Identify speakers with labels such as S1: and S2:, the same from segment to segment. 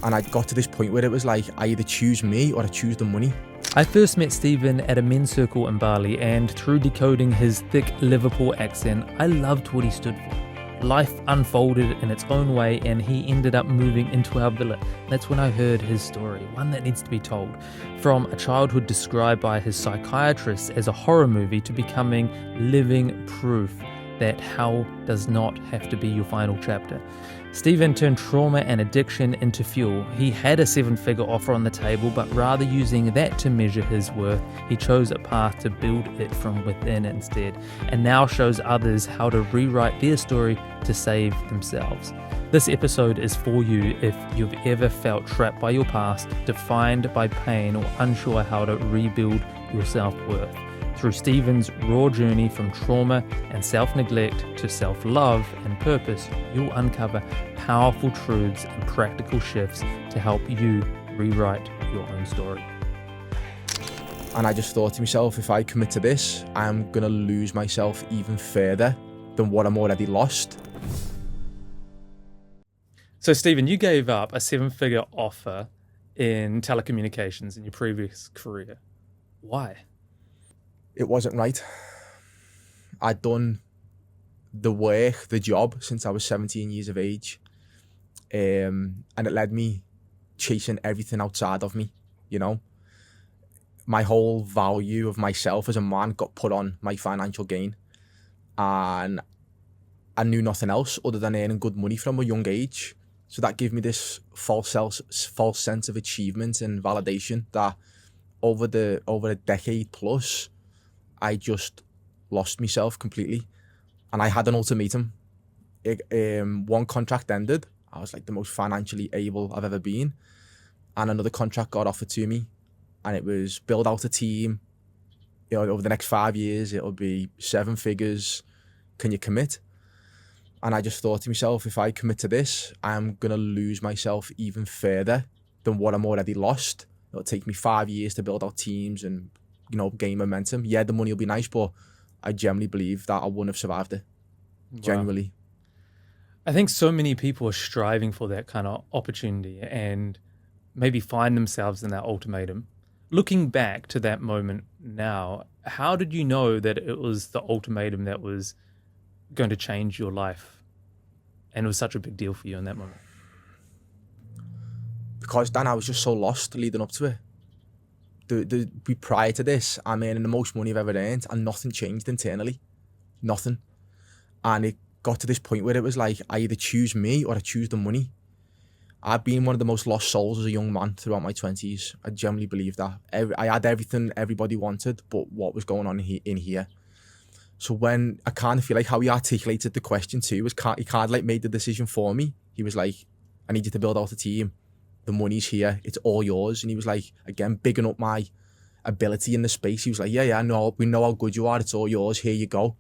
S1: And I got to this point where it was like, I either choose me or I choose the money.
S2: I first met Stephen at a men's circle in Bali, and through decoding his thick Liverpool accent, I loved what he stood for. Life unfolded in its own way, and he ended up moving into our villa. That's when I heard his story, one that needs to be told. From a childhood described by his psychiatrist as a horror movie to becoming living proof that hell does not have to be your final chapter. Stephen turned trauma and addiction into fuel. He had a 7-figure offer on the table, but rather using that to measure his worth, he chose a path to build it from within instead, and now shows others how to rewrite their story to save themselves. This episode is for you if you've ever felt trapped by your past, defined by pain, or unsure how to rebuild your self-worth. Through Stephen's raw journey from trauma and self-neglect to self-love and purpose, you'll uncover powerful truths and practical shifts to help you rewrite your own story.
S1: And I just thought to myself, if I commit to this, I'm going to lose myself even further than what I'm already lost.
S2: So Stephen, you gave up a 7-figure offer in telecommunications in your previous career. Why?
S1: It wasn't right. I'd done the work, the job, since I was 17 years of age. And it led me chasing everything outside of me, you know. My whole value of myself as a man got put on my financial gain. And I knew nothing else other than earning good money from a young age. So that gave me this false sense of achievement and validation that over a decade plus, I just lost myself completely. And I had an ultimatum. One contract ended. I was like the most financially able I've ever been. And another contract got offered to me. And it was build out a team. You know, over the next 5 years, it'll be 7 figures. Can you commit? And I just thought to myself, if I commit to this, I'm going to lose myself even further than what I'm already lost. It'll take me 5 years to build out teams and, you know, gain momentum. Yeah, the money will be nice, but I genuinely believe that I wouldn't have survived it. Wow. Genuinely.
S2: I think so many people are striving for that kind of opportunity and maybe find themselves in that ultimatum. Looking back to that moment now, how did you know that it was the ultimatum that was going to change your life and it was such a big deal for you in that moment?
S1: Because, Dan, I was just so lost leading up to it. Prior to this, I'm earning the most money I've ever earned and nothing changed internally. Nothing. And it got to this point where it was like, I either choose me or I choose the money. I've been one of the most lost souls as a young man throughout my 20s. I genuinely believe that. I had everything everybody wanted, but what was going on in here? So when I kind of feel like how he articulated the question too, was he kind of like made the decision for me. He was like, I need you to build out a team. The money's here. It's all yours. And he was like, again, bigging up my ability in the space. He was like, yeah, we know how good you are. It's all yours. Here you go.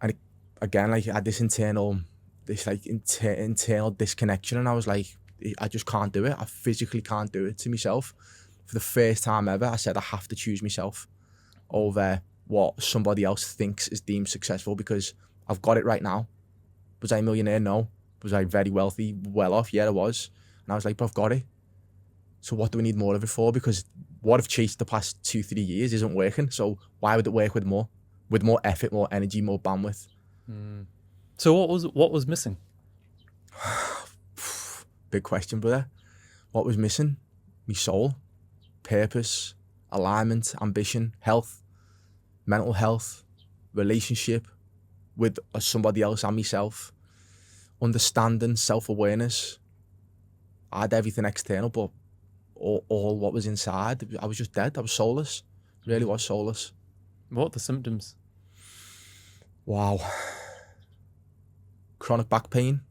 S1: And again, like I had this internal disconnection. And I was like, I just can't do it. I physically can't do it to myself. For the first time ever, I said I have to choose myself over what somebody else thinks is deemed successful, because I've got it right now. Was I a millionaire? No. Was I very wealthy? Well off? Yeah, I was. And I was like, but I've got it. So what do we need more of it for? Because what I've chased the past 2-3 years isn't working. So why would it work with more effort, more energy, more bandwidth?
S2: So what was missing?
S1: Big question, brother. What was missing? My soul, purpose, alignment, ambition, health, mental health, relationship with somebody else and myself, understanding, self-awareness. I had everything external, but all what was inside, I was just dead. I was soulless. Really was soulless.
S2: What are the symptoms?
S1: Wow. Chronic back pain,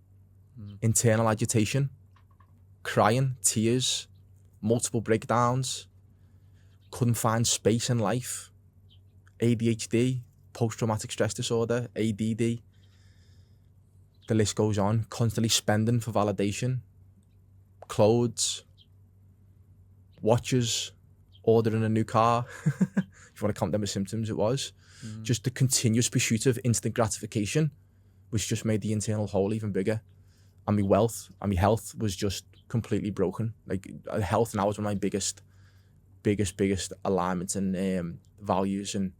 S1: internal agitation, crying, tears, multiple breakdowns, couldn't find space in life, ADHD, post-traumatic stress disorder, ADD. The list goes on. Constantly spending for validation, clothes, watches, ordering a new car. If you want to count them as symptoms, it was. Just the continuous pursuit of instant gratification, which just made the internal hole even bigger. And my wealth and my health was just completely broken. Like health now is one of my biggest alignments and values, and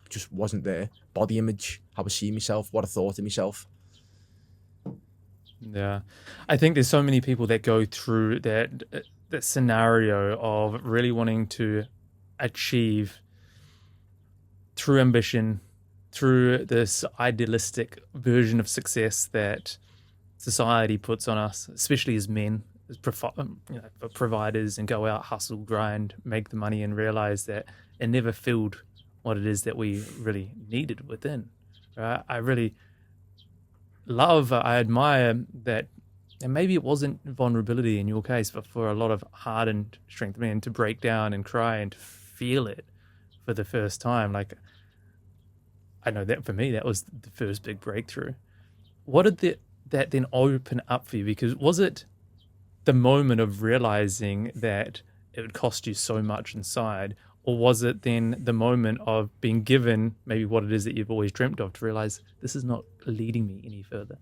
S1: just wasn't there. Body image, how I see myself, what I thought of myself.
S2: Yeah, I think there's so many people that go through that scenario of really wanting to achieve through ambition, through this idealistic version of success that society puts on us, especially as men, as providers, and go out, hustle, grind, make the money, and realize that it never filled what it is that we really needed within. Right? I admire that, and maybe it wasn't vulnerability in your case, but for a lot of hardened strength men to break down and cry and to feel it for the first time. Like, I know that for me, that was the first big breakthrough. What did that then open up for you? Because was it the moment of realizing that it would cost you so much inside, or was it then the moment of being given maybe what it is that you've always dreamt of to realize this is not leading me any further?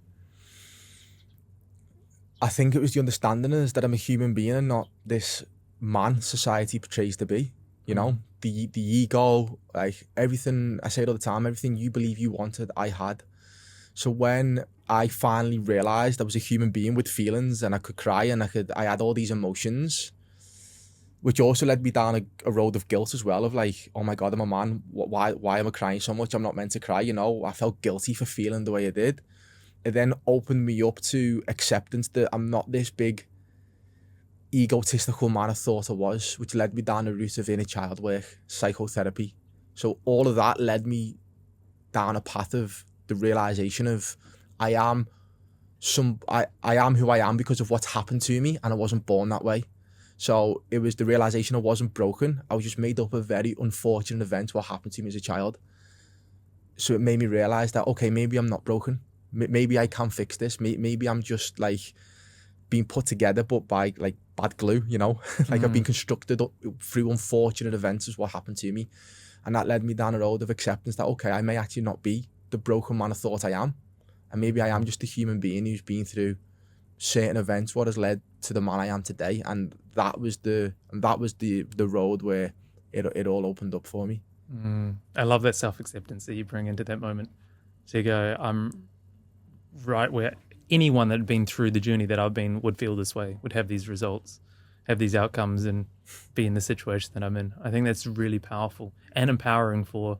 S1: I think it was the understanding is that I'm a human being and not this man society portrays to be. You know, the ego, like everything, I say it all the time, everything you believe you wanted, I had. So when I finally realized I was a human being with feelings and I could cry and I had all these emotions, which also led me down a road of guilt as well, of like, oh my God, I'm a man. Why am I crying so much? I'm not meant to cry, you know? I felt guilty for feeling the way I did. It then opened me up to acceptance that I'm not this big egotistical man I thought I was, which led me down the route of inner child work, psychotherapy. So all of that led me down a path of the realization of I am who I am because of what's happened to me, and I wasn't born that way. So it was the realization I wasn't broken. I was just made up of very unfortunate events what happened to me as a child. So it made me realize that, okay, maybe I'm not broken. Maybe I can fix this. Maybe I'm just like being put together, but by like bad glue, you know, like I've been constructed through unfortunate events is what happened to me. And that led me down a road of acceptance that, okay, I may actually not be the broken man I thought I am. And maybe I am just a human being who's been through certain events, what has led to the man I am today. And that was the road where it all opened up for me.
S2: I love that self-acceptance that you bring into that moment. So you go, I'm right where anyone that had been through the journey that I've been would feel this way, would have these results, have these outcomes, and be in the situation that I'm in. I think that's really powerful and empowering for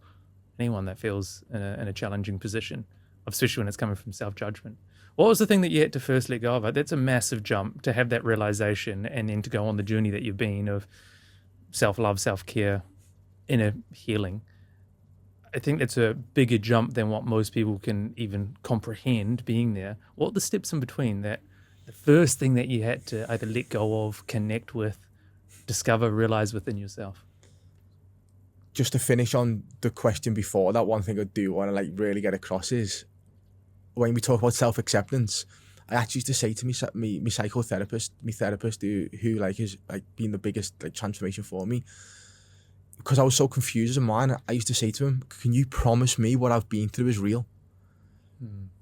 S2: anyone that feels in a challenging position, especially when it's coming from self-judgment. What was the thing that you had to first let go of? That's a massive jump to have that realization and then to go on the journey that you've been of self-love, self-care, inner healing. I think that's a bigger jump than what most people can even comprehend being there. What are the steps in between that? The first thing that you had to either let go of, connect with, discover, realize within yourself?
S1: Just to finish on the question before that, one thing I do want to like really get across is when we talk about self-acceptance, I actually used to say to me psychotherapist, my therapist who like is like been the biggest like transformation for me, because I was so confused as a man. I used to say to him, can you promise me what I've been through is real?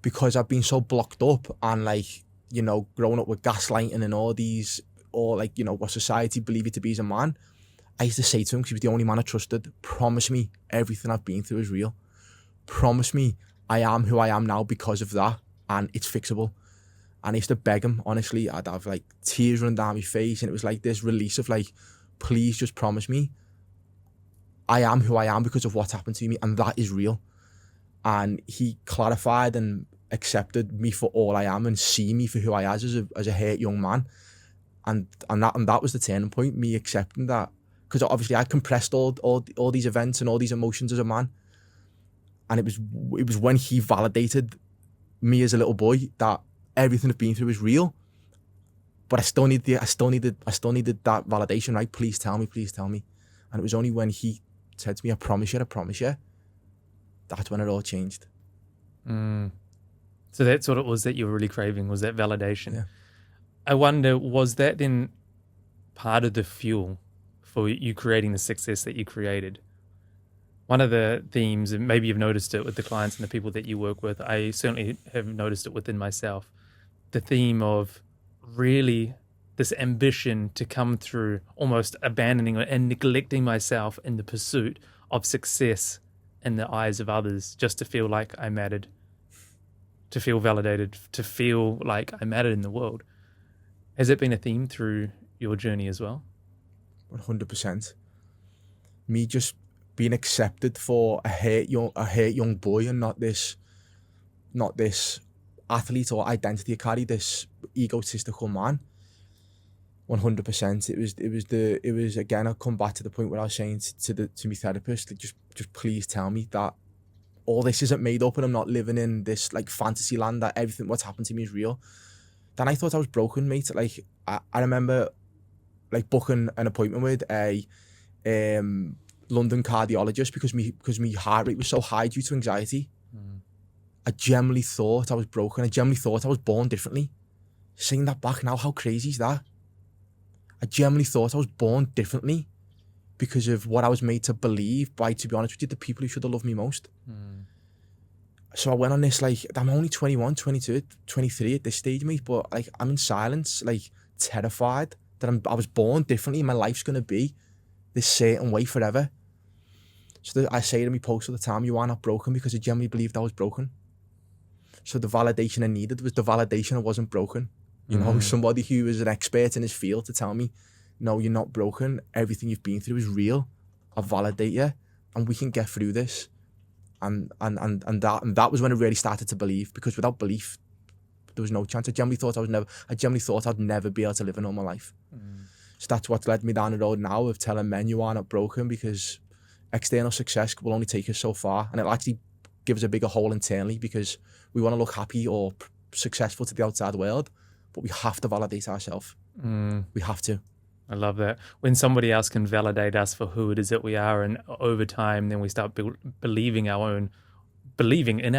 S1: Because I've been so blocked up and like, you know, growing up with gaslighting and all like, you know, what society believe you to be as a man. I used to say to him, because he was the only man I trusted, promise me everything I've been through is real. Promise me I am who I am now because of that, and it's fixable. And I used to beg him, honestly. I'd have like tears running down my face, and it was like this release of like, please just promise me I am who I am because of what's happened to me, and that is real. And he clarified and accepted me for all I am and see me for who I am as a hurt young man. And that was the turning point, me accepting that. Because obviously I compressed all these events and all these emotions as a man. And it was when he validated me as a little boy that everything I've been through is real. But I still needed that validation, right? Please tell me. And it was only when he said to me, I promise you, that's when it all changed.
S2: So that's what it was that you were really craving, was that validation.
S1: Yeah.
S2: I wonder, was that then part of the fuel for you creating the success that you created? One of the themes, and maybe you've noticed it with the clients and the people that you work with, I certainly have noticed it within myself, the theme of really this ambition to come through, almost abandoning and neglecting myself in the pursuit of success in the eyes of others, just to feel like I mattered, to feel validated, to feel like I mattered in the world. Has it been a theme through your journey as well?
S1: 100%. Me just being accepted for a hurt young boy, and not this athlete or identity I carry, this egotistical man. 100%. It was again, I'll come back to the point where I was saying to my therapist, like, just please tell me that all this isn't made up and I'm not living in this like fantasy land, that everything what's happened to me is real. Then I thought I was broken, mate. Like I remember like booking an appointment with a London cardiologist because my heart rate was so high due to anxiety. I genuinely thought I was broken. I genuinely thought I was born differently. Saying that back now, how crazy is that? I genuinely thought I was born differently because of what I was made to believe by, to be honest with you, the people who should have loved me most. So I went on this, like, I'm only 21, 22, 23 at this stage, mate, but like I'm in silence, like terrified that I was born differently. My life's going to be this certain way forever. So I say to me post all the time, you are not broken, because I genuinely believed I was broken. So the validation I needed was the validation I wasn't broken. You know, somebody who was an expert in his field to tell me, no, you're not broken. Everything you've been through is real. I'll validate you and we can get through this. And that was when I really started to believe, because without belief, there was no chance. I genuinely thought I'd never be able to live a normal life. So that's what led me down the road now of telling men you are not broken, because external success will only take us so far, and it'll actually give us a bigger hole internally, because we want to look happy or successful to the outside world, but we have to validate ourselves. We have to.
S2: I love that. When somebody else can validate us for who it is that we are, and over time, then we start believing in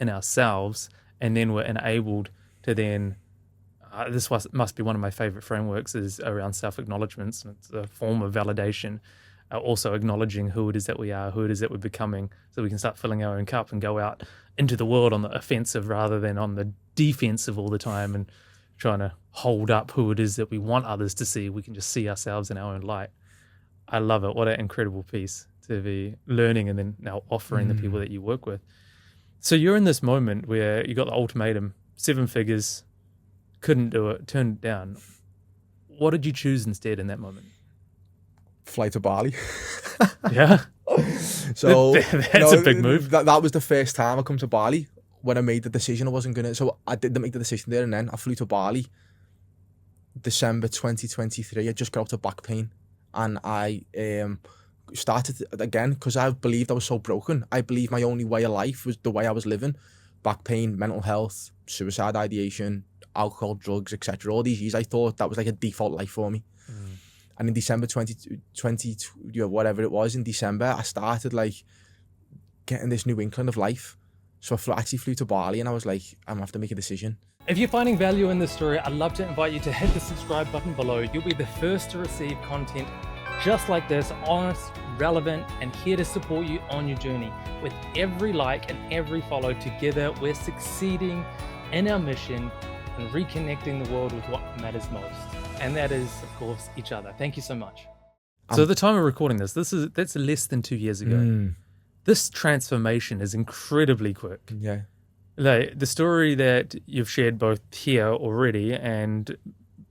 S2: ourselves, and then we're enabled to then, this must be one of my favorite frameworks, is around self-acknowledgements. And it's a form of validation, also acknowledging who it is that we are, who it is that we're becoming, so we can start filling our own cup and go out into the world on the offensive rather than on the defensive all the time and trying to hold up who it is that we want others to see. We can just see ourselves in our own light. I love it. What an incredible piece to be learning and then now offering the people that you work with. So you're in this moment where you got the ultimatum, 7 figures, couldn't do it, turned it down. What did you choose instead in that moment?
S1: Fly to Bali.
S2: Yeah.
S1: So
S2: that's a big move.
S1: That was the first time I come to Bali. When I made the decision, I wasn't gonna. So I didn't make the decision there and then. I flew to Bali, December 2023. I just got out of back pain, and I started again because I believed I was so broken. I believed my only way of life was the way I was living. Back pain, mental health, suicide ideation, alcohol, drugs, etc. All these years, I thought that was like a default life for me. And in December 2020, whatever it was, in December, I started like getting this new inkling of life. So I actually flew to Bali, and I was like, I'm gonna have to make a decision.
S2: If you're finding value in this story, I'd love to invite you to hit the subscribe button below. You'll be the first to receive content just like this, honest, relevant, and here to support you on your journey. With every like and every follow, together we're succeeding in our mission and reconnecting the world with what matters most. And that is, of course, each other. Thank you so much. So at the time of recording that's less than 2 years ago. This transformation is incredibly quick.
S1: Yeah.
S2: Like the story that you've shared both here already and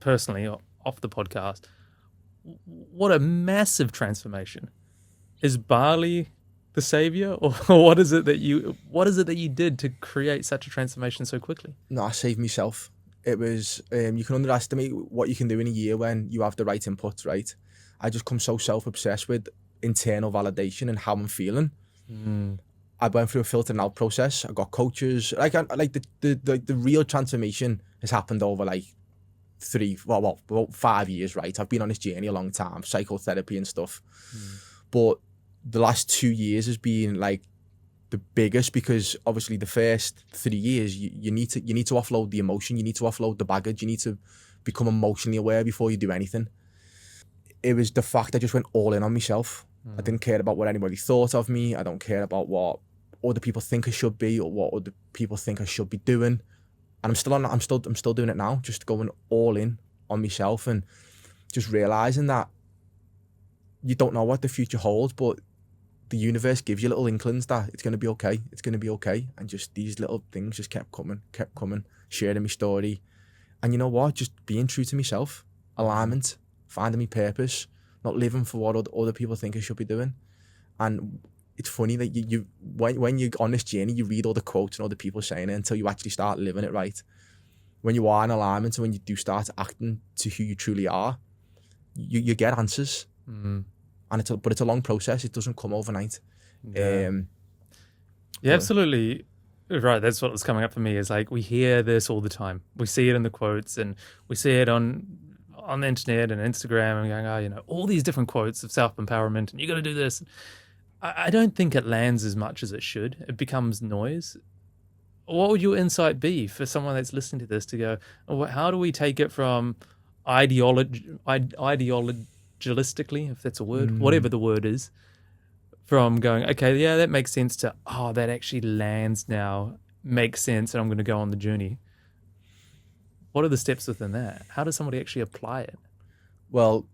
S2: personally off the podcast, what a massive transformation. Is Bali the savior, or what is it that you did to create such a transformation so quickly?
S1: No, I saved myself. It was, you can underestimate what you can do in a year when you have the right input, right? I just come so self-obsessed with internal validation and how I'm feeling. I went through a filtering out process. I got coaches. The real transformation has happened over like 5 years, right? I've been on this journey a long time, psychotherapy and stuff. But the last 2 years has been like the biggest, because obviously the first 3 years you need to offload the emotion, you need to offload the baggage, you need to become emotionally aware before you do anything. It was the fact I just went all in on myself. I didn't care about what anybody thought of me. I don't care about what other people think I should be or what other people think I should be doing. And I'm still doing it now, just going all in on myself, and just realizing that you don't know what the future holds, but the universe gives you little inklings that it's going to be okay. It's going to be okay. And just these little things just kept coming, sharing my story. And you know what? Just being true to myself, alignment, finding my purpose, not living for what other people think I should be doing. And it's funny that when you're on this journey, you read all the quotes and all the people saying it until you actually start living it right. When you are in alignment and when you do start acting to who you truly are, you get answers.
S2: Mm.
S1: And it's a long process. It doesn't come overnight.
S2: Yeah. You're absolutely right. That's what was coming up for me, is like, we hear this all the time. We see it in the quotes, and we see it on the internet and Instagram, and going, all these different quotes of self-empowerment, and you got to do this. I don't think it lands as much as it should. It becomes noise. What would your insight be for someone that's listening to this to go, how do we take it from ideologically, if that's a word, whatever the word is, from going, okay, yeah, that makes sense, to, that actually lands now, makes sense, and I'm going to go on the journey. What are the steps within that? How does somebody actually apply it?
S1: Well,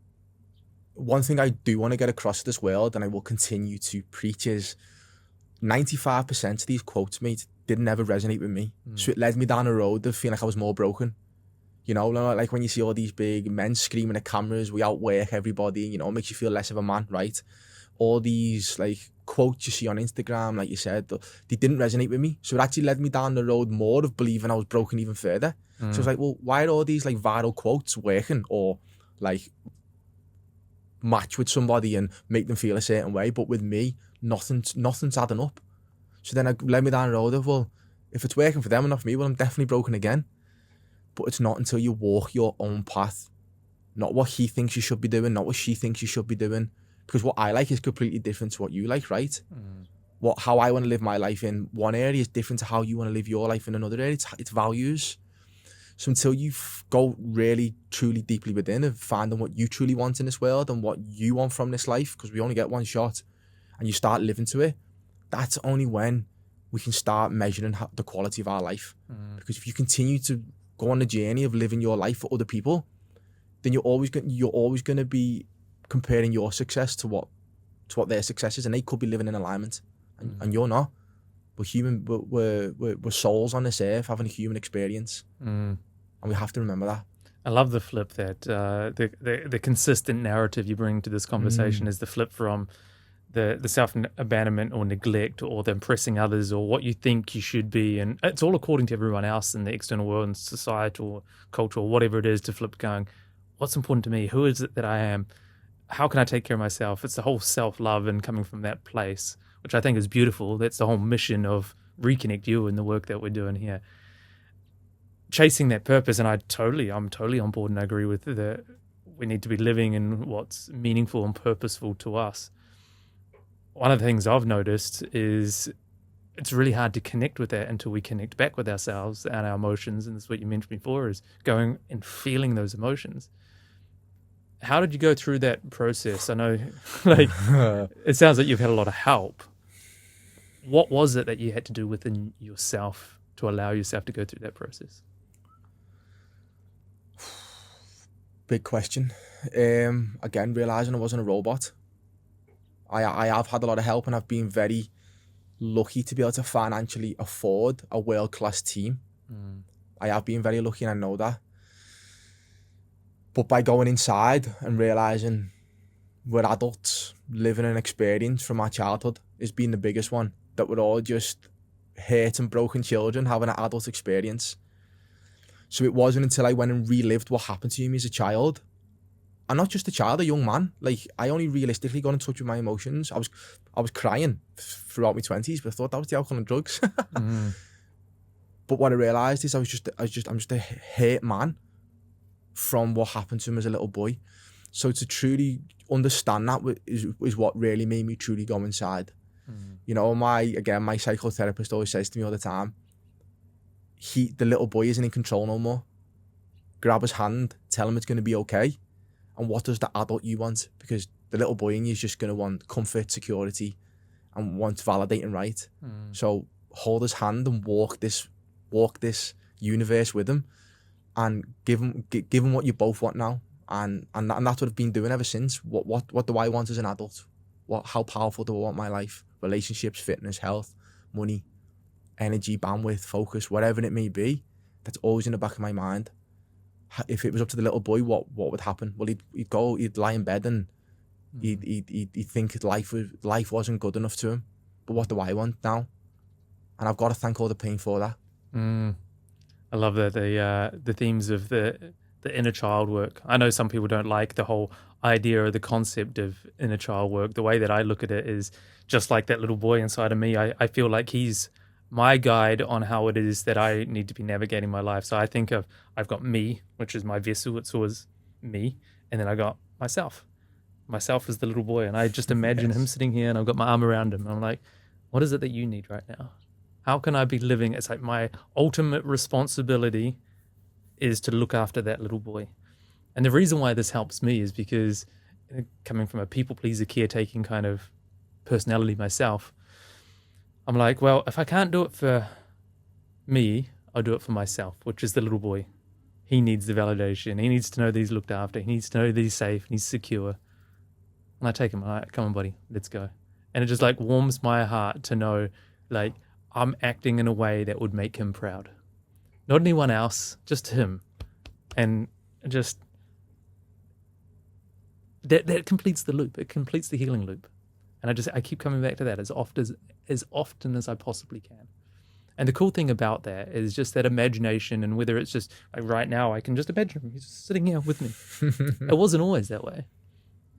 S1: one thing I do want to get across to this world, and I will continue to preach, is 95% of these quotes, mate, didn't ever resonate with me. So it led me down a road of feeling like I was more broken. Like when you see all these big men screaming at cameras, we outwork everybody, it makes you feel less of a man, right? All these like quotes you see on Instagram, like you said, they didn't resonate with me. So it actually led me down the road more of believing I was broken even further. So I was like, well, why are all these like viral quotes working, or like match with somebody and make them feel a certain way, but with me, nothing's adding up. So then it led me down the road of, well, if it's working for them and not for me, well, I'm definitely broken again. But it's not until you walk your own path, not what he thinks you should be doing, not what she thinks you should be doing. Because what I like is completely different to what you like, right? How I want to live my life in one area is different to how you want to live your life in another area. It's values. So until you go really, truly deeply within and finding what you truly want in this world and what you want from this life, because we only get one shot, and you start living to it, that's only when we can start measuring the quality of our life. Because if you continue to go on the journey of living your life for other people, then you're always going to be comparing your success to what their success is, and they could be living in alignment, and you're not. We're human. We're souls on this earth having a human experience, and we have to remember that.
S2: I love the flip that the consistent narrative you bring to this conversation is the flip from the self-abandonment or neglect or the impressing others or what you think you should be, and it's all according to everyone else in the external world and societal, culture, or whatever it is, to flip going, what's important to me? Who is it that I am? How can I take care of myself? It's the whole self-love and coming from that place, which I think is beautiful. That's the whole mission of Reconnect You and the work that we're doing here. Chasing that purpose, and I'm totally on board, and I agree with that. We need to be living in what's meaningful and purposeful to us. One of the things I've noticed is it's really hard to connect with that until we connect back with ourselves and our emotions, and that's what you mentioned before, is going and feeling those emotions. How did you go through that process? I know, like, it sounds like you've had a lot of help. What was it that you had to do within yourself to allow yourself to go through that process?
S1: Big question. Again, realizing I wasn't a robot. I have had a lot of help, and I've been very lucky to be able to financially afford a world-class team. I have been very lucky, and I know that. But by going inside and realizing we're adults living an experience from our childhood has been the biggest one, that we're all just hurt and broken children having an adult experience. So it wasn't until I went and relived what happened to me as a child, and not just a child, a young man. Like, I only realistically got in touch with my emotions. I was crying throughout my 20s, but I thought that was the alcohol and drugs. But what I realized is I'm just a hurt man from what happened to him as a little boy. So to truly understand that is what really made me truly go inside. You know, my psychotherapist always says to me all the time, the little boy isn't in control no more. Grab his hand, tell him it's going to be okay. And what does the adult you want? Because the little boy in you is just going to want comfort, security, and want validating right. So hold his hand and walk this universe with him. and give them what you both want now. And that's what I've been doing ever since. What do I want as an adult? How powerful do I want my life? Relationships, fitness, health, money, energy, bandwidth, focus, whatever it may be. That's always in the back of my mind. If it was up to the little boy, what would happen? Well, he'd lie in bed and he'd think life wasn't good enough to him. But what do I want now? And I've got to thank all the pain for that.
S2: I love that the themes of the inner child work. I know some people don't like the whole idea or the concept of inner child work. The way that I look at it is just like that little boy inside of me. I feel like he's my guide on how it is that I need to be navigating my life. So I think I've got me, which is my vessel. It's always me. And then I got myself. Myself is the little boy. And I just imagine him sitting here and I've got my arm around him. And I'm like, what is it that you need right now? How can I be living? It's like my ultimate responsibility is to look after that little boy. And the reason why this helps me is because coming from a people pleaser, caretaking kind of personality myself, I'm like, well, if I can't do it for me, I'll do it for myself, which is the little boy. He needs the validation. He needs to know that he's looked after. He needs to know that he's safe and he's secure. And I take him, all right, come on, buddy, let's go. And it just like warms my heart to know like I'm acting in a way that would make him proud. Not anyone else, just him. And just that completes the loop. It completes the healing loop. And I keep coming back to that as often as I possibly can. And the cool thing about that is just that imagination, and whether it's just like right now, I can just imagine him. He's just sitting here with me. It wasn't always that way.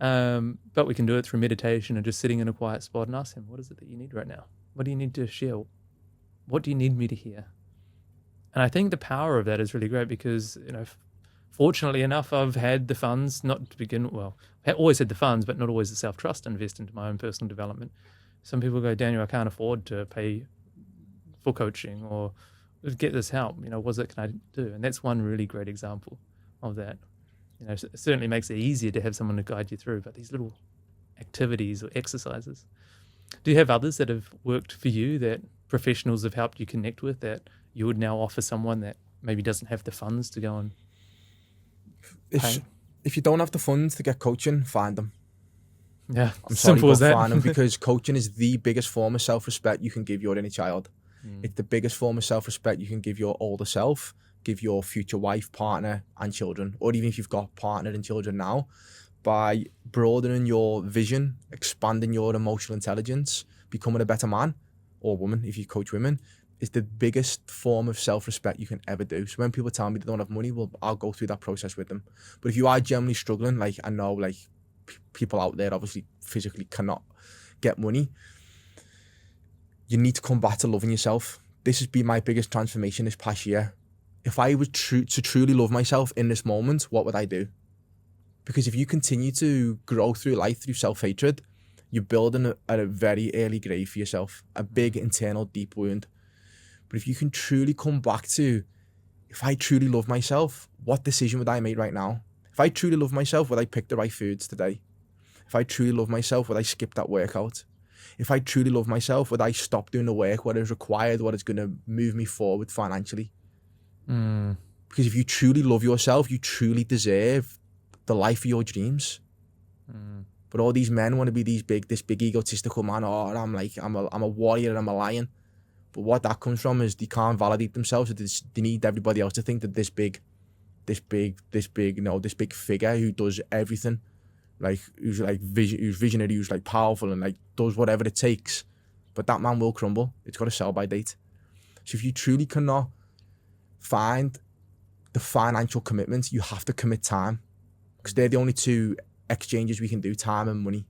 S2: But we can do it through meditation and just sitting in a quiet spot and ask him, what is it that you need right now? What do you need to share? What do you need me to hear? And I think the power of that is really great because, fortunately enough, I've had the funds, not to begin, well, I always had the funds, but not always the self-trust to invest into my own personal development. Some people go, Daniel, I can't afford to pay for coaching or get this help. What can I do? And that's one really great example of that. It certainly makes it easier to have someone to guide you through, but these little activities or exercises. Do you have others that have worked for you that professionals have helped you connect with that you would now offer someone that maybe doesn't have the funds to go and pay?
S1: If you don't have the funds to get coaching, find them.
S2: Yeah,
S1: I'm sorry,
S2: simple as that.
S1: Find them because coaching is the biggest form of self-respect you can give your inner child. It's the biggest form of self-respect you can give your older self, give your future wife, partner, and children, or even if you've got partner and children now, by broadening your vision, expanding your emotional intelligence, becoming a better man or woman if you coach women, is the biggest form of self-respect you can ever do. So when people tell me they don't have money, well, I'll go through that process with them. But if you are generally struggling, like I know like people out there obviously physically cannot get money, you need to come back to loving yourself. This has been my biggest transformation this past year. If I was to truly love myself in this moment, what would I do? Because if you continue to grow through life through self-hatred, you're building a very early grave for yourself, a big internal deep wound. But if you can truly come back to, if I truly love myself, what decision would I make right now? If I truly love myself, would I pick the right foods today? If I truly love myself, would I skip that workout? If I truly love myself, would I stop doing the work, what is required, what is going to move me forward financially? Because if you truly love yourself, you truly deserve the life of your dreams. But all these men want to be this big egotistical man. Oh, I'm a warrior and I'm a lion. But what that comes from is they can't validate themselves. So they need everybody else to think that this big figure who does everything, like who's visionary, who's like powerful and like does whatever it takes. But that man will crumble. It's got a sell by date. So if you truly cannot find the financial commitments, you have to commit time, because they're the only two exchanges we can do, time and money.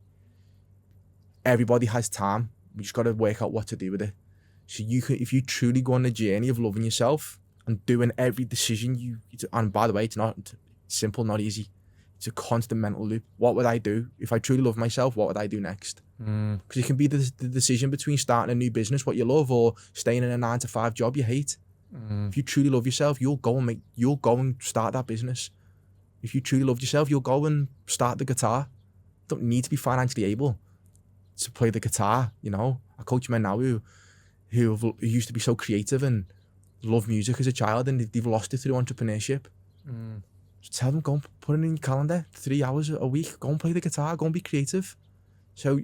S1: Everybody has time. We just got to work out what to do with it. So if you truly go on the journey of loving yourself and doing every decision and by the way, it's not simple, not easy. It's a constant mental loop. What would I do? If I truly love myself, what would I do next? Because it can be the decision between starting a new business, what you love, or staying in a 9-to-5 job you hate. If you truly love yourself, you'll go and start that business. If you truly love yourself, you'll go and start the guitar. You don't need to be financially able to play the guitar. I coach men now who used to be so creative and love music as a child, and they've lost it through entrepreneurship. So tell them, go and put it in your calendar, 3 hours a week, go and play the guitar, go and be creative. So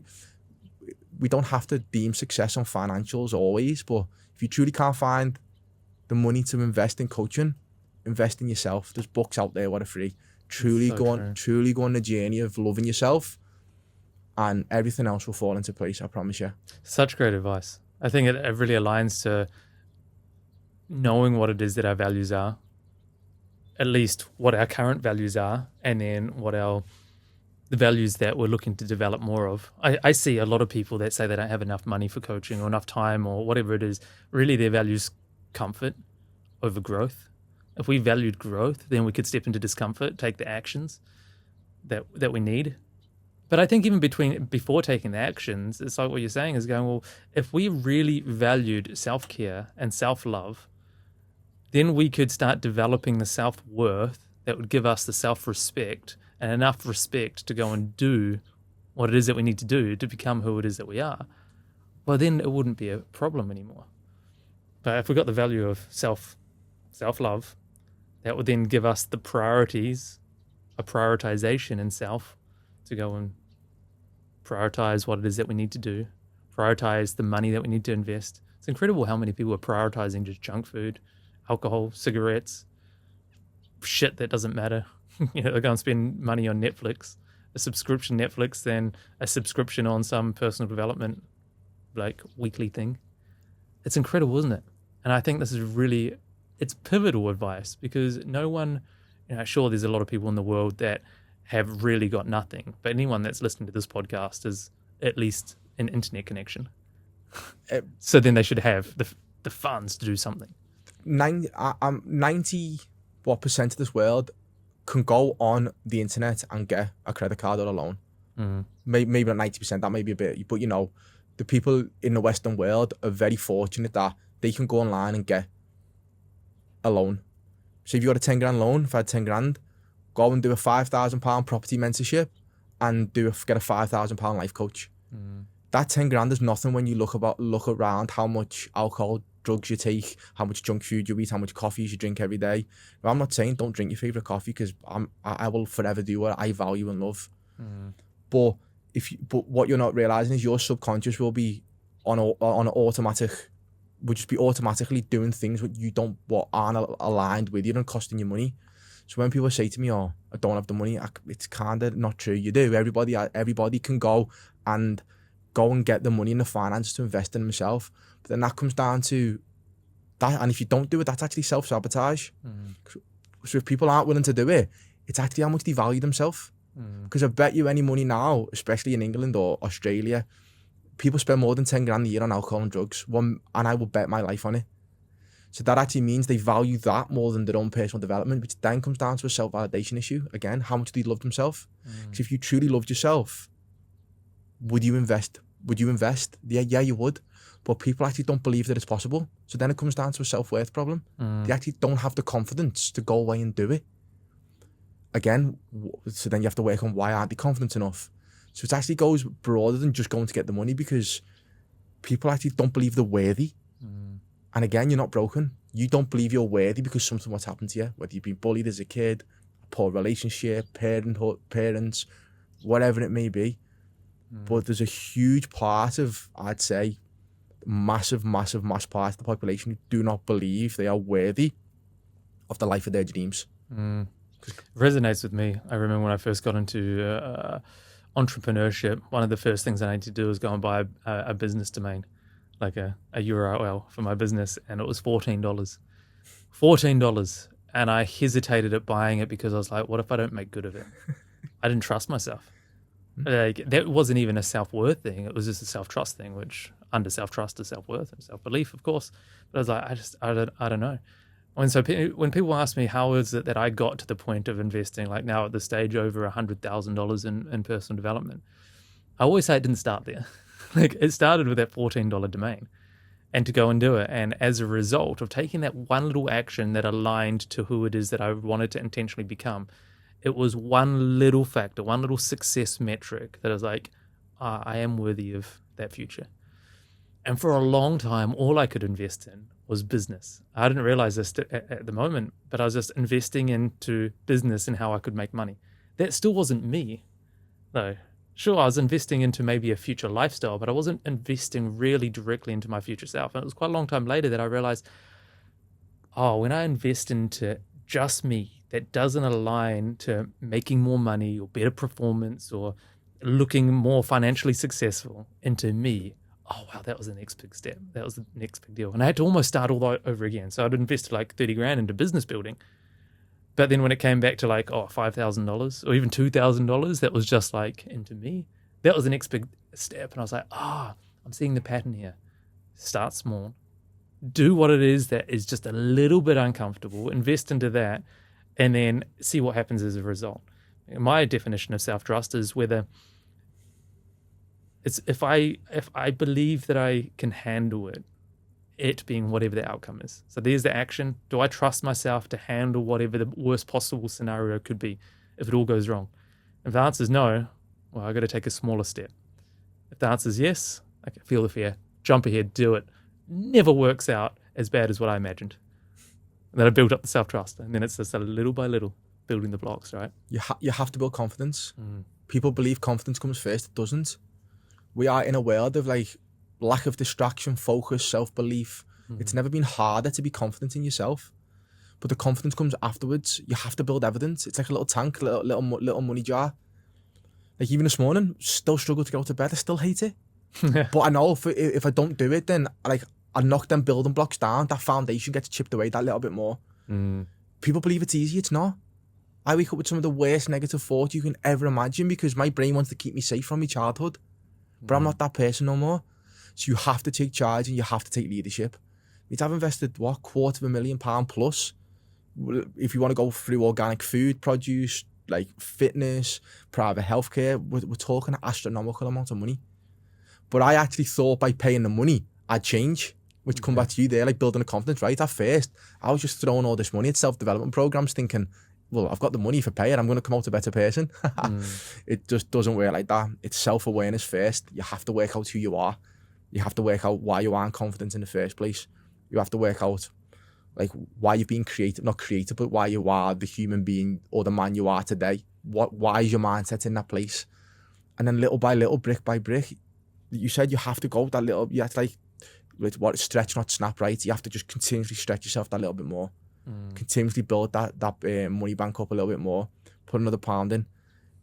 S1: we don't have to deem success on financials always, but if you truly can't find the money to invest in coaching, invest in yourself. There's books out there that are free. Truly go on the journey of loving yourself, and everything else will fall into place, I promise you.
S2: Such great advice. I think it really aligns to knowing what it is that our values are, at least what our current values are, and then what the values that we're looking to develop more of. I see a lot of people that say they don't have enough money for coaching or enough time or whatever it is. Really, their values comfort over growth. If we valued growth, then we could step into discomfort, take the actions that we need. But I think even before taking the actions, it's like what you're saying is going, well, if we really valued self-care and self-love, then we could start developing the self-worth that would give us the self-respect and enough respect to go and do what it is that we need to do to become who it is that we are. Well, then it wouldn't be a problem anymore. But if we got the value of self-love, that would then give us the priorities, a prioritization in self to go and prioritize what it is that we need to do, prioritize the money that we need to invest. It's incredible how many people are prioritizing just junk food, alcohol, cigarettes, shit that doesn't matter. They go and spend money on Netflix, a subscription Netflix, then a subscription on some personal development, like weekly thing. It's incredible, isn't it? And I think this is really, it's pivotal advice because no one, sure, there's a lot of people in the world that have really got nothing, but anyone that's listening to this podcast is at least an internet connection. So then they should have the funds to do something.
S1: 90% of this world can go on the internet and get a credit card or a loan. Maybe not 90%, that may be a bit, but the people in the Western world are very fortunate that they can go online and get a loan. So if you got a 10 grand loan, if I had 10 grand, go and do a £5,000 property mentorship and get a £5,000 life coach. That 10 grand is nothing when you look around how much alcohol, drugs you take, how much junk food you eat, how much coffee you drink every day. Now, I'm not saying don't drink your favourite coffee because I will forever do what I value and love. But what you're not realising is your subconscious will be on automatic, would just be automatically doing things what aren't aligned with you and costing you money. So when people say to me, "Oh, I don't have the money," it's kind of not true. You do. Everybody can go and get the money and the finance to invest in themselves. But then that comes down to that, and if you don't do it, that's actually self-sabotage. So if people aren't willing to do it, it's actually how much they value themselves. Because I bet you any money now, especially in England or Australia, people spend more than 10 grand a year on alcohol and drugs. And I will bet my life on it. So that actually means they value that more than their own personal development, which then comes down to a self-validation issue. Again, how much do you love themselves? Because if you truly loved yourself, would you invest? Yeah, you would. But people actually don't believe that it's possible. So then it comes down to a self-worth problem. They actually don't have the confidence to go away and do it. Again, so then you have to work on why aren't they confident enough. So it actually goes broader than just going to get the money because people actually don't believe they're worthy. And again, you're not broken. You don't believe you're worthy because something what's happened to you, whether you've been bullied as a kid, a poor relationship, parents, whatever it may be. But there's a huge part of, I'd say, massive part of the population who do not believe they are worthy of the life of their dreams.
S2: It resonates with me. I remember when I first got into entrepreneurship, one of the first things I needed to do was go and buy a business domain, like a URL for my business, and it was $14. And I hesitated at buying it because I was like, what if I don't make good of it? I didn't trust myself. Like, that wasn't even a self-worth thing. It was just a self-trust thing, which under self-trust is self-worth and self-belief, of course. But I was like, I don't know. And so when people ask me how is it that I got to the point of investing, like now at the stage over $100,000 in personal development, I always say it didn't start there. Like, it started with that $14 domain and to go and do it. And as a result of taking that one little action that aligned to who it is that I wanted to intentionally become, it was one little factor, one little success metric that I was like, I am worthy of that future. And for a long time, all I could invest in was business. I didn't realize this at the moment, but I was just investing into business and how I could make money. That still wasn't me, though. Sure, I was investing into maybe a future lifestyle, but I wasn't investing really directly into my future self. And it was quite a long time later that I realized, when I invest into just me, that doesn't align to making more money or better performance or looking more financially successful into me. Oh, wow, that was the next big step. That was the next big deal. And I had to almost start all over again. So I'd invested like 30 grand into business building. But then when it came back to like, $5,000 or even $2,000, that was just like into me. That was the next big step. And I was like, I'm seeing the pattern here. Start small. Do what it is that is just a little bit uncomfortable. Invest into that and then see what happens as a result. My definition of self-trust is whether it's if I believe that I can handle it being whatever the outcome is. So there's the action. Do I trust myself to handle whatever the worst possible scenario could be if it all goes wrong? If the answer is no, well, I got to take a smaller step. If the answer is yes, okay, feel the fear, jump ahead, do it. Never works out as bad as what I imagined. And then I built up the self-trust, and then it's just a little by little building the blocks, right?
S1: You have to build confidence. People believe confidence comes first. It doesn't. We are in a world of like lack of distraction, focus, self-belief. It's never been harder to be confident in yourself, but the confidence comes afterwards. You have to build evidence. It's like a little tank, little money jar. Like even this morning, still struggle to go to bed. I still hate it. But I know if I don't do it, then I knock them building blocks down. That foundation gets chipped away that little bit more. People believe it's easy. It's not. I wake up with some of the worst negative thoughts you can ever imagine because my brain wants to keep me safe from my childhood. But I'm not that person no more. So you have to take charge and you have to take leadership. I've invested, £250,000 plus. If you want to go through organic food, produce, like fitness, private healthcare, we're talking astronomical amounts of money. But I actually thought by paying the money, I'd change, which come back to you there, like building a confidence, right? At first, I was just throwing all this money at self-development programs thinking, well, I've got the money for paying, I'm going to come out a better person. It just doesn't work like that. It's self-awareness first. You have to work out who you are. You have to work out why you aren't confident in the first place. You have to work out like why you've been not creative, but why you are the human being or the man you are today. Why is your mindset in that place? And then little by little, brick by brick, you said you have to go that little, you have to like, stretch, not snap, right? You have to just continuously stretch yourself that little bit more. Continuously build that money bank up a little bit more, put another pound in,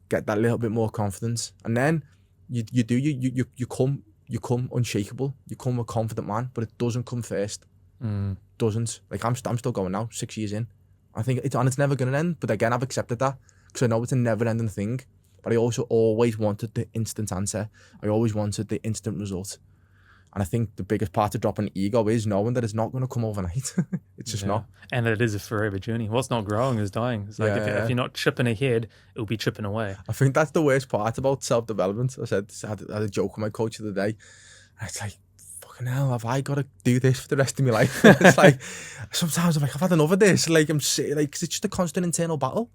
S1: get that little bit more confidence, and then you come unshakable. You come a confident man, but it doesn't come first. Doesn't. Like I'm still going now, 6 years in. I think it's never gonna end. But again, I've accepted that because I know it's a never-ending thing. But I also always wanted the instant answer. I always wanted the instant result. And I think the biggest part of dropping ego is knowing that it's not going to come overnight. It's just not. And
S2: it is a forever journey. What's not growing is dying. It's like if you're not chipping ahead, it'll be chipping away.
S1: I think that's the worst part about self-development. I had a joke with my coach the other day. And it's like, fucking hell, have I got to do this for the rest of my life? It's like, sometimes I'm like, I've had enough of this. Like, cause it's just a constant internal battle.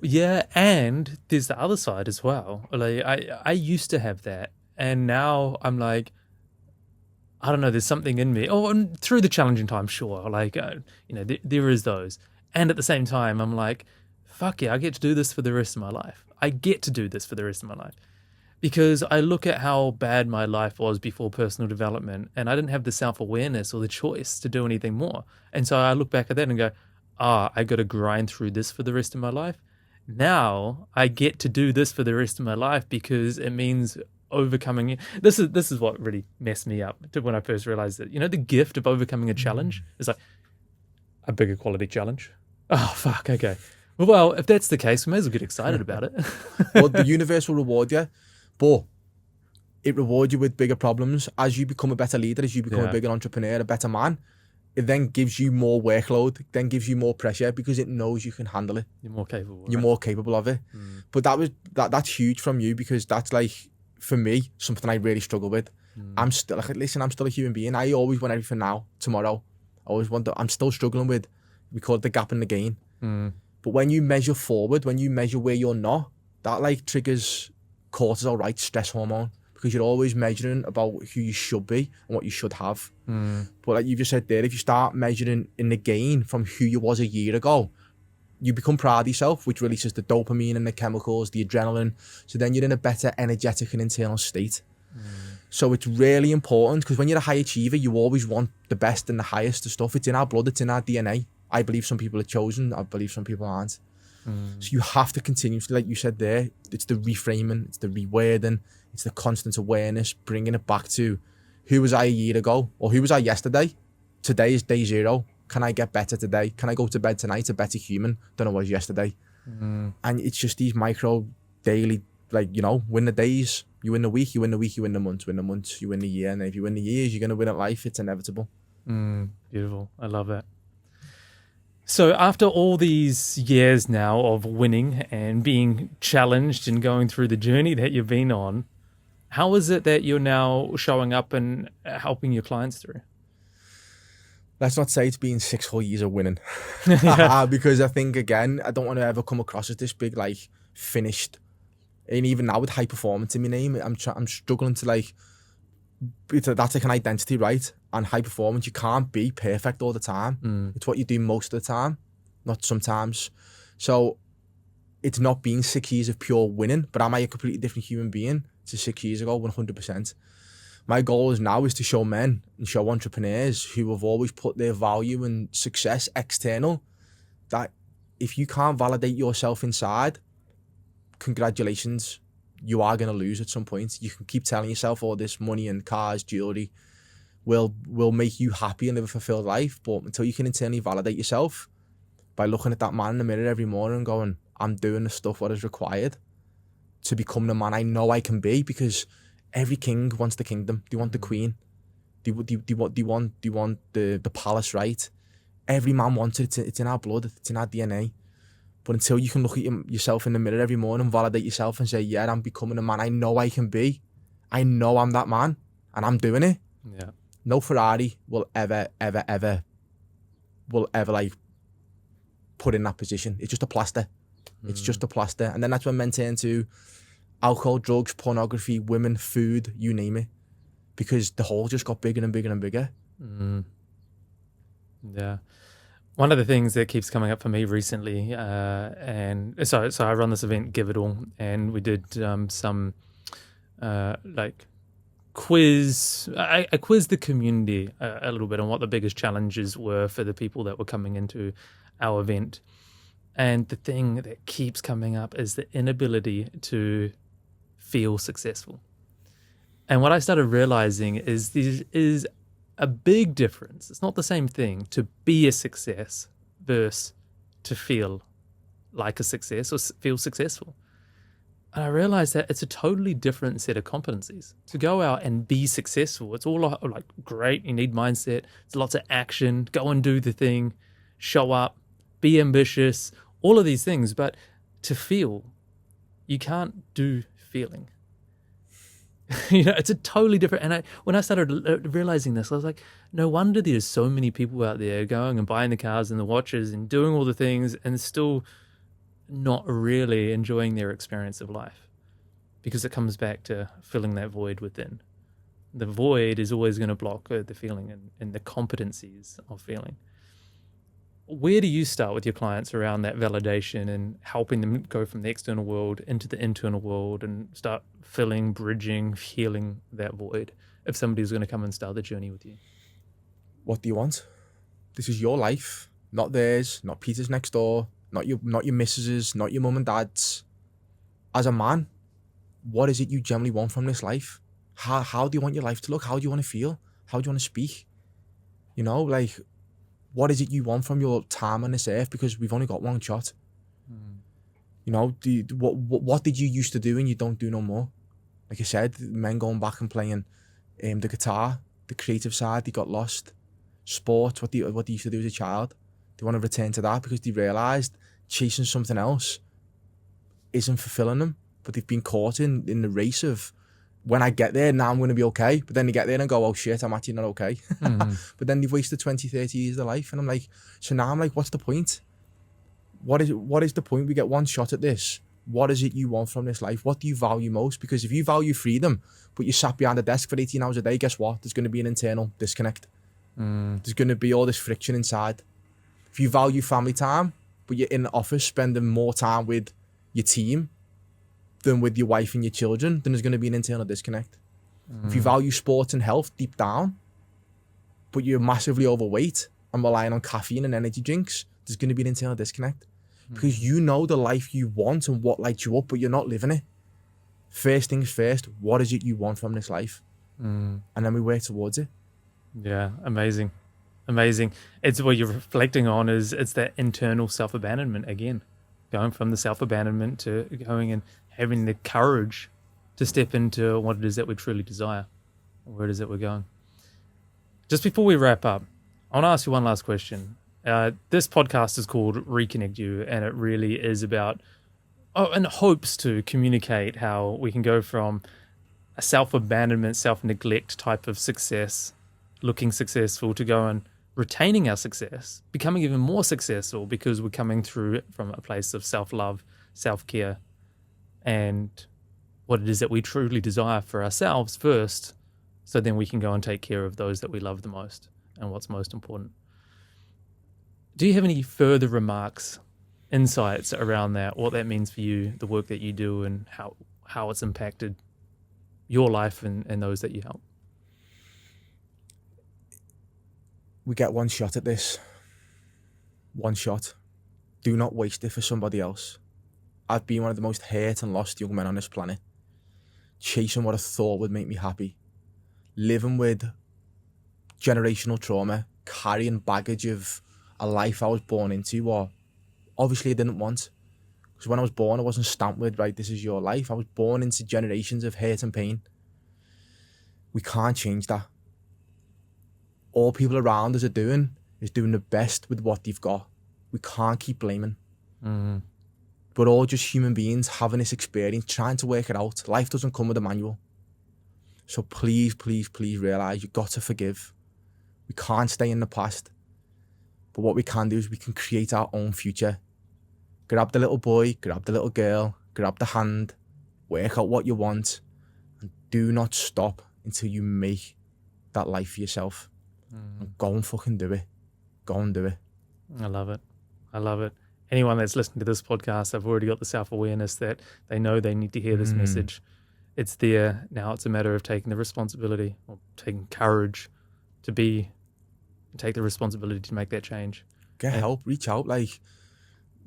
S2: Yeah, and there's the other side as well. Like I used to have that. And now I'm like, I don't know, there's something in me. Oh, and through the challenging times, sure. Like, there is those. And at the same time, I'm like, fuck yeah, I get to do this for the rest of my life. I get to do this for the rest of my life. Because I look at how bad my life was before personal development, and I didn't have the self-awareness or the choice to do anything more. And so I look back at that and go, I got to grind through this for the rest of my life. Now I get to do this for the rest of my life because it means overcoming it. This is what really messed me up when I first realized that, the gift of overcoming a challenge is like a bigger quality challenge. Oh, fuck. Okay. Well, if that's the case, we may as well get excited about it.
S1: Well, the universe will reward you, but it rewards you with bigger problems. As you become a better leader, as you become a bigger entrepreneur, a better man, it then gives you more workload, then gives you more pressure because it knows you can handle it.
S2: You're more capable.
S1: You're more capable of it. But that's huge from you because that's like, for me, something I really struggle with. I'm still a human being. I always want everything now, tomorrow. I'm still struggling with, we call it the gap in the gain. But when you measure forward, when you measure where you're not, that like triggers cortisol, right? Stress hormone. because you're always measuring about who you should be and what you should have. But like you just said there, if you start measuring in the gain from who you was a year ago, you become proud of yourself, which releases the dopamine and the chemicals, the adrenaline. So then you're in a better energetic and internal state. So it's really important, because when you're a high achiever, you always want the best and the highest of stuff. It's in our blood, it's in our DNA. I believe some people are chosen, I believe some people aren't. So you have to continuously, like you said there, it's the reframing, it's the rewording, it's the constant awareness, bringing it back to who was I a year ago, or who was I yesterday? Today is day zero. Can I get better today? Can I go to bed tonight a better human than I was yesterday? And it's just these micro daily, like, you know, win the days, you win the week, you win the week, you win the months, you win the year. And if you win the years, you're going to win at life. It's inevitable.
S2: Beautiful. I love that. So after all these years now of winning and being challenged and going through the journey that you've been on, how is it that you're now showing up and helping your clients through?
S1: Let's not say it's been 6 whole years of winning. Because I think, again, I don't want to ever come across as this big, like, finished. And even now with high performance in my name, I'm struggling to, like, that's like an identity, right? And high performance, you can't be perfect all the time. It's what you do most of the time, not sometimes. So it's not been 6 years of pure winning, but am I a completely different human being to 6 years ago? 100%. My goal now is to show men and show entrepreneurs who have always put their value and success external, that if you can't validate yourself inside, congratulations, you are going to lose at some point. You can keep telling yourself all this money and cars, jewelry will make you happy and live a fulfilled life, but until you can internally validate yourself by looking at that man in the mirror every morning and going, I'm doing the stuff what is required to become the man I know I can be, because every king wants the kingdom. They want the queen. They want the palace, right? Every man wants it. It's in our blood. It's in our DNA. But until you can look at yourself in the mirror every morning, validate yourself and say, yeah, I'm becoming the man I know I can be. I know I'm that man and I'm doing it.
S2: Yeah.
S1: No Ferrari will ever like put in that position. It's just a plaster. It's just a plaster. And then that's when men turn to alcohol, drugs, pornography, women, food, you name it. Because the hole just got bigger and bigger and bigger.
S2: Yeah. One of the things that keeps coming up for me recently, and so I run this event, Give It All, and we did some like quiz. I quizzed the community a little bit on what the biggest challenges were for the people that were coming into our event. And the thing that keeps coming up is the inability to feel successful. And what I started realizing is there is a big difference. It's not the same thing to be a success versus to feel like a success or feel successful. And I realized that it's a totally different set of competencies. To go out and be successful, it's all like great, you need mindset, it's lots of action, go and do the thing, show up, be ambitious, all of these things. But to feel, you can't do feeling. You know, it's a totally different. And when I started realizing this, I was like, no wonder there's so many people out there going and buying the cars and the watches and doing all the things and still not really enjoying their experience of life, because it comes back to filling that void within. The void is always going to block the feeling and the competencies of feeling. Where do you start with your clients around that validation and helping them go from the external world into the internal world and start filling, bridging, healing that void if somebody's going to come and start the journey with you?
S1: What do you want? This is your life, not theirs, not Peter's next door, not your missus's, not your mum and dad's. As a man, what is it you generally want from this life? How do you want your life to look? How do you want to feel? How do you want to speak? You know, like, what is it you want from your time on this earth? Because we've only got one shot. You know, what did you used to do and you don't do no more? Like I said, men going back and playing the guitar, the creative side, they got lost. Sport, what they used to do as a child, they want to return to that because they realised chasing something else isn't fulfilling them. But they've been caught in the race of, when I get there, now I'm going to be okay. But then they get there and go, oh shit, I'm actually not okay. But then they've wasted 20, 30 years of their life. And I'm like, so now I'm like, what's the point? What is the point? We get one shot at this. What is it you want from this life? What do you value most? Because if you value freedom, but you sat behind a desk for 18 hours a day, guess what? There's going to be an internal disconnect. There's going to be all this friction inside. If you value family time, but you're in the office spending more time with your team than with your wife and your children, then there's going to be an internal disconnect. If you value sports and health deep down, but you're massively overweight and relying on caffeine and energy drinks, there's going to be an internal disconnect. Because you know the life you want and what lights you up, but you're not living it. First things first, what is it you want from this life? And then we work towards it.
S2: Yeah, amazing. It's what you're reflecting on is it's that internal self-abandonment again. Going from the self-abandonment to going and having the courage to step into what it is that we truly desire, where it is that we're going. Just before we wrap up, I want to ask you one last question. This podcast is called Reconnect You, and it really is about, and hopes to communicate how we can go from a self-abandonment, self-neglect type of success, looking successful, to go and retaining our success, becoming even more successful because we're coming through from a place of self-love, self-care, and what it is that we truly desire for ourselves first, so then we can go and take care of those that we love the most and what's most important. Do you have any further remarks, insights around that, what that means for you, the work that you do, and how it's impacted your life and those that you help?
S1: We get one shot at this. One shot. Do not waste it for somebody else. I've been one of the most hurt and lost young men on this planet. Chasing what I thought would make me happy. Living with generational trauma. Carrying baggage of a life I was born into, or obviously I didn't want. Because when I was born, I wasn't stamped with, right, this is your life. I was born into generations of hurt and pain. We can't change that. All people around us are doing is doing the best with what they've got. We can't keep blaming. We're all just human beings having this experience, trying to work it out. Life doesn't come with a manual. So please, please, please realise you've got to forgive. We can't stay in the past. But what we can do is we can create our own future. Grab the little boy, grab the little girl, grab the hand, work out what you want, and do not stop until you make that life for yourself. And go and fucking do it. Go and do it.
S2: I love it. Anyone that's listening to this podcast, I've already got the self-awareness that they know they need to hear this message. It's there. Now it's a matter of taking the responsibility, or taking courage to take the responsibility to make that change.
S1: Get help, reach out. Like,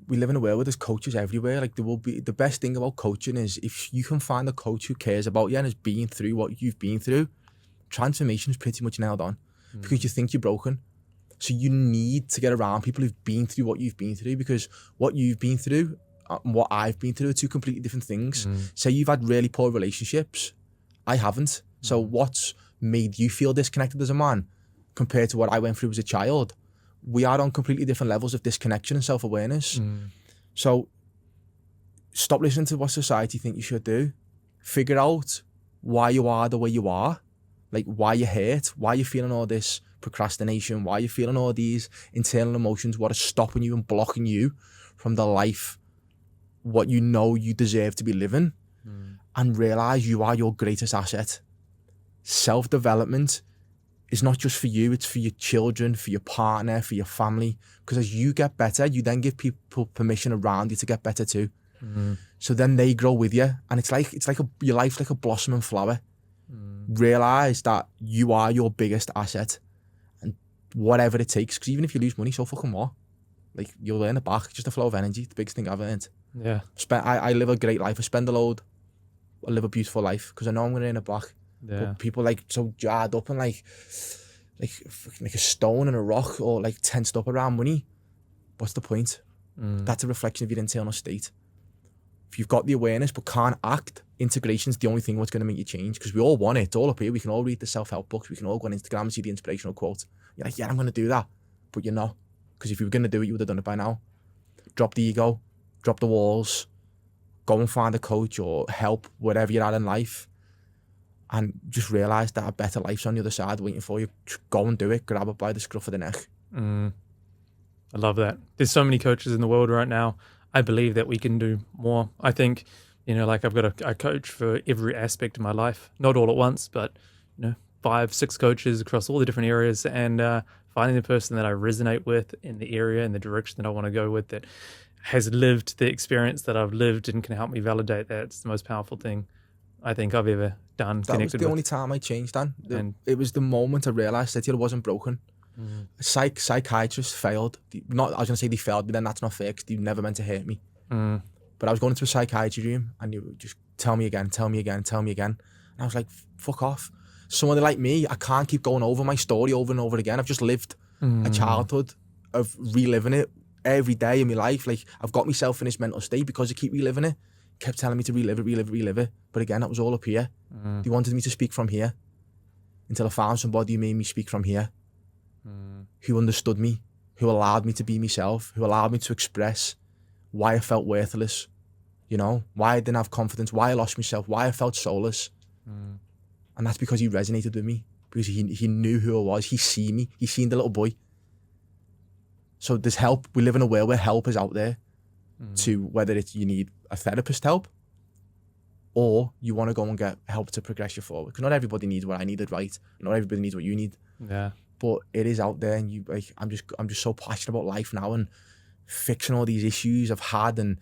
S1: we live in a world where there's coaches everywhere. Like, there will be, the best thing about coaching is if you can find a coach who cares about you and has been through what you've been through, transformation is pretty much nailed on. Because you think you're broken. So you need to get around people who've been through what you've been through, because what you've been through and what I've been through are two completely different things. Say you've had really poor relationships. I haven't. So what's made you feel disconnected as a man compared to what I went through as a child? We are on completely different levels of disconnection and self-awareness. So stop listening to what society think you should do. Figure out why you are the way you are. Like, why you hurt, why you're feeling all this procrastination, why you're feeling all these internal emotions, what is stopping you and blocking you from the life, what you know you deserve to be living, and realise you are your greatest asset. Self-development is not just for you, it's for your children, for your partner, for your family. Because as you get better, you then give people permission around you to get better too. So then they grow with you, and it's like your life's like a blossoming flower. Realise that you are your biggest asset, and whatever it takes, because even if you lose money, so fucking what? Like, you'll earn it back. Just a flow of energy, the biggest thing I've earned.
S2: Yeah.
S1: I live a great life. I spend a load. I live a beautiful life because I know I'm going to earn it back.
S2: Yeah.
S1: But people like so jarred up and like a stone and a rock, or like tensed up around money. What's the point? That's a reflection of your internal state. If you've got the awareness but can't act, integration's the only thing that's going to make you change, because we all want it. It's all up here. We can all read the self-help books. We can all go on Instagram and see the inspirational quote. You're like, yeah, I'm going to do that. But you're not. Because if you were going to do it, you would have done it by now. Drop the ego. Drop the walls. Go and find a coach or help, whatever you're at in life. And just realise that a better life's on the other side waiting for you. Just go and do it. Grab it by the scruff of the neck.
S2: I love that. There's so many coaches in the world right now. I believe that we can do more. I think, like I've got a coach for every aspect of my life, not all at once, but 5, 6 coaches across all the different areas, and finding the person that I resonate with in the area and the direction that I want to go with, that has lived the experience that I've lived and can help me validate that. It's the most powerful thing I think I've ever done.
S1: That was the only time I changed, Dan. It was the moment I realised that I wasn't broken. Psychiatrists failed. I was going to say they failed, but then that's not fair because they never meant to hurt me. But I was going into a psychiatry room and you would just tell me again. And I was like, fuck off. Someone like me, I can't keep going over my story over and over again. I've just lived a childhood of reliving it every day in my life. Like, I've got myself in this mental state because I keep reliving it. Kept telling me to relive it. But again, that was all up here. They wanted me to speak from here until I found somebody who made me speak from here. Who understood me, who allowed me to be myself, who allowed me to express why I felt worthless, why I didn't have confidence, why I lost myself, why I felt soulless. And that's because he resonated with me, because he knew who I was. He seen me. He seen the little boy. So there's help. We live in a world where help is out there to whether it's you need a therapist help or you want to go and get help to progress you forward. Because not everybody needs what I needed, right? Not everybody needs what you need.
S2: Yeah.
S1: But it is out there, and I'm just so passionate about life now and fixing all these issues I've had and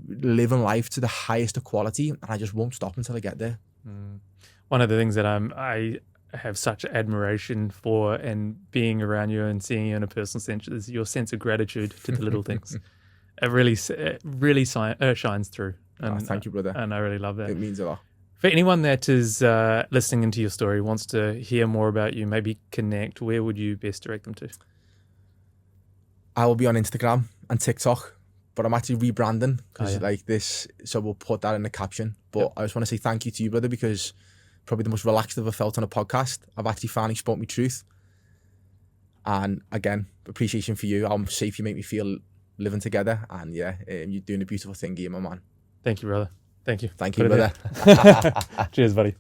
S1: living life to the highest of quality, and I just won't stop until I get there.
S2: One of the things that I have such admiration for, and being around you and seeing you in a personal sense, is your sense of gratitude to the little things. It really shines through. And,
S1: thank you, brother.
S2: And I really love that.
S1: It means a lot.
S2: For anyone that is listening into your story, wants to hear more about you, maybe connect, where would you best direct them to?
S1: I will be on Instagram and TikTok, but I'm actually rebranding because
S2: like
S1: this, so we'll put that in the caption. But I just want to say thank you to you, brother, because probably the most relaxed I've ever felt on a podcast. I've actually finally spoke my truth. And again, appreciation for you. I'm safe you make me feel living together. And you're doing a beautiful thing here, my man.
S2: Thank you, brother. Thank you.
S1: Thank you, brother.
S2: Cheers, buddy.